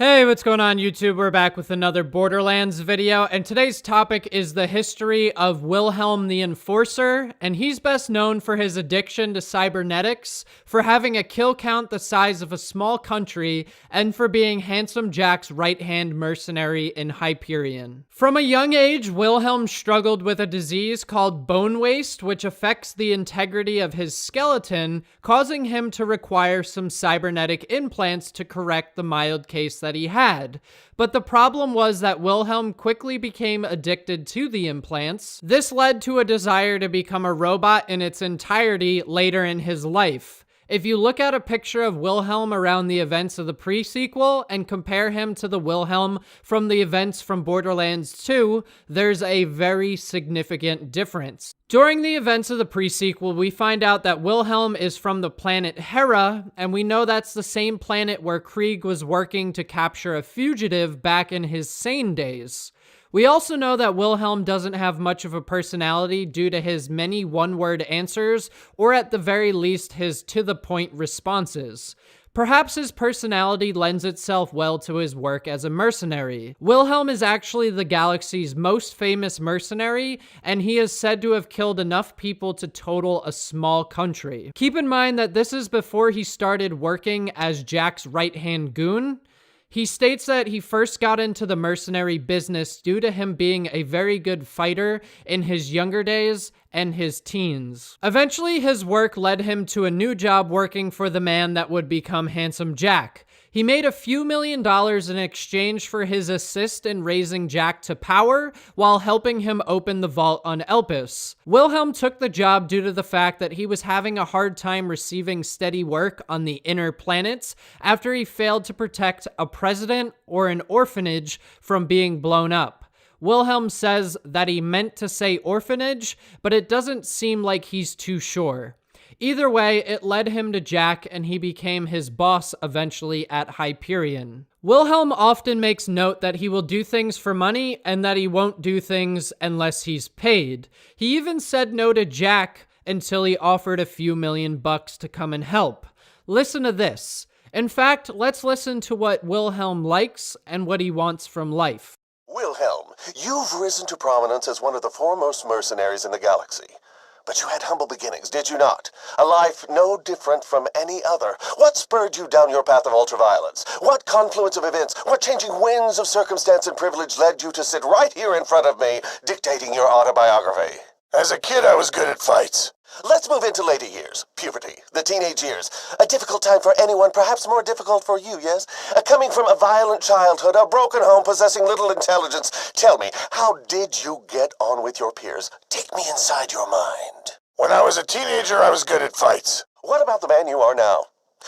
Hey, what's going on YouTube? We're back with another Borderlands video, and today's topic is the history of Wilhelm the Enforcer, and he's best known for his addiction to cybernetics, for having a kill count the size of a small country, and for being Handsome Jack's right-hand mercenary in Hyperion. From a young age, Wilhelm struggled with a disease called bone waste, which affects the integrity of his skeleton, causing him to require some cybernetic implants to correct the mild case that he had. But the problem was that Wilhelm quickly became addicted to the implants. This led to a desire to become a robot in its entirety later in his life. If you look at a picture of Wilhelm around the events of the pre-sequel and compare him to the Wilhelm from the events from Borderlands 2, there's a very significant difference. During the events of the pre-sequel, we find out that Wilhelm is from the planet Hera, and we know that's the same planet where Krieg was working to capture a fugitive back in his sane days. We also know that Wilhelm doesn't have much of a personality due to his many one-word answers, or at the very least his to-the-point responses. Perhaps his personality lends itself well to his work as a mercenary. Wilhelm is actually the galaxy's most famous mercenary, and he is said to have killed enough people to total a small country. Keep in mind that this is before he started working as Jack's right-hand goon. He states that he first got into the mercenary business due to him being a very good fighter in his younger days and his teens. Eventually, his work led him to a new job working for the man that would become Handsome Jack. He made a few $1,000,000 in exchange for his assist in raising Jack to power while helping him open the vault on Elpis. Wilhelm took the job due to the fact that he was having a hard time receiving steady work on the inner planets after he failed to protect a president or an orphanage from being blown up. Wilhelm says that he meant to say orphanage, but it doesn't seem like he's too sure. Either way, it led him to Jack, and he became his boss eventually at Hyperion. Wilhelm often makes note that he will do things for money and that he won't do things unless he's paid. He even said no to Jack until he offered a few $1,000,000 to come and help. Listen to this. In fact, let's listen to what Wilhelm likes and what he wants from life. Wilhelm, you've risen to prominence as one of the foremost mercenaries in the galaxy. But you had humble beginnings, did you not? A life no different from any other. What spurred you down your path of ultraviolence? What confluence of events, what changing winds of circumstance and privilege led you to sit right here in front of me, dictating your autobiography? As a kid, I was good at fights. Let's move into later years. Puberty, the teenage years. A difficult time for anyone, perhaps more difficult for you, yes? Coming from a violent childhood, a broken home, possessing little intelligence. Tell me, how did you get on with your peers? Take me inside your mind. When I was a teenager, I was good at fights. What about the man you are now?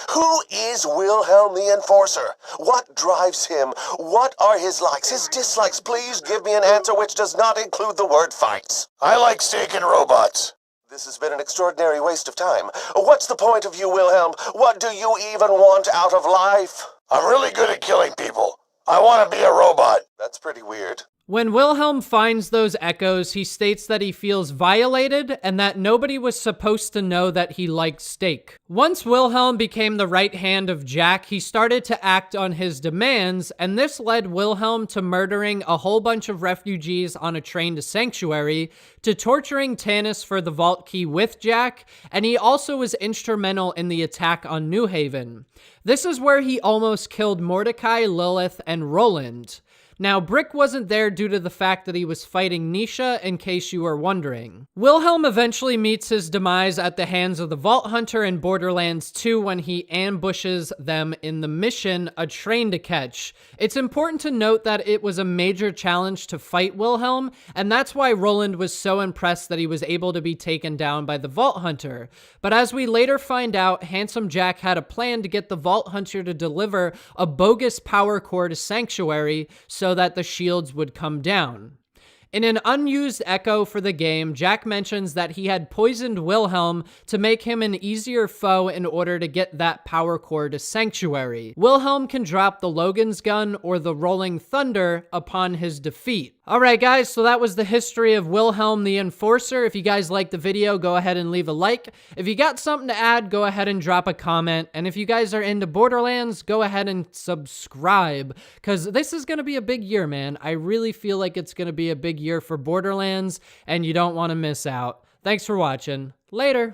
Who is Wilhelm the Enforcer? What drives him? What are his likes, his dislikes? Please give me an answer which does not include the word fights. I like steak and robots. This has been an extraordinary waste of time. What's the point of you, Wilhelm? What do you even want out of life? I'm really good at killing people. I want to be a robot. That's pretty weird. When Wilhelm finds those echoes, he states that he feels violated and that nobody was supposed to know that he liked steak. Once Wilhelm became the right hand of Jack, he started to act on his demands, and this led Wilhelm to murdering a whole bunch of refugees on a train to Sanctuary, to torturing Tannis for the vault key with Jack, and he also was instrumental in the attack on New Haven. This is where he almost killed Mordecai, Lilith, and Roland. Now, Brick wasn't there due to the fact that he was fighting Nisha, in case you were wondering. Wilhelm eventually meets his demise at the hands of the Vault Hunter in Borderlands 2 when he ambushes them in the mission, A Train to Catch. It's important to note that it was a major challenge to fight Wilhelm, and that's why Roland was so impressed that he was able to be taken down by the Vault Hunter. But as we later find out, Handsome Jack had a plan to get the Vault Hunter to deliver a bogus power core to Sanctuary so that the shields would come down. In an unused echo for the game, Jack mentions that he had poisoned Wilhelm to make him an easier foe in order to get that power core to Sanctuary. Wilhelm can drop the Logan's gun or the Rolling Thunder upon his defeat. Alright guys, so that was the history of Wilhelm the Enforcer. If you guys liked the video, go ahead and leave a like. If you got something to add, go ahead and drop a comment. And if you guys are into Borderlands, go ahead and subscribe, because this is going to be a big year, man. I really feel like it's going to be a big year for Borderlands, and you don't want to miss out. Thanks for watching. Later.